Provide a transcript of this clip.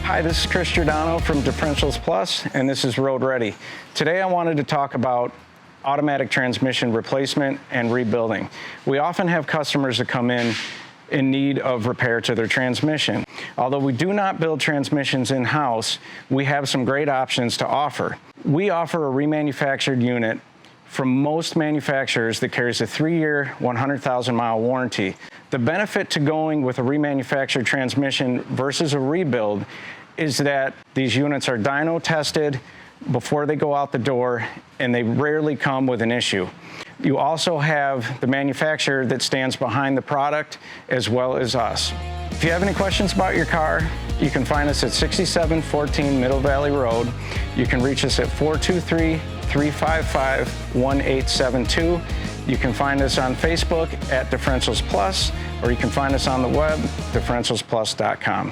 Hi, this is Chris Giordano from Differentials Plus, and this is Road Ready. Today I wanted to talk about automatic transmission replacement and rebuilding. We often have customers that come in need of repair to their transmission. Although we do not build transmissions in-house, we have some great options to offer. We offer a remanufactured unit from most manufacturers that carries a 3-year, 100,000-mile warranty. The benefit to going with a remanufactured transmission versus a rebuild is that these units are dyno tested before they go out the door, and they rarely come with an issue. You also have the manufacturer that stands behind the product as well as us. If you have any questions about your car, you can find us at 6714 Middle Valley Road. You can reach us at 423-355-1872. You can find us on Facebook at Differentials Plus, or you can find us on the web, differentialsplus.com.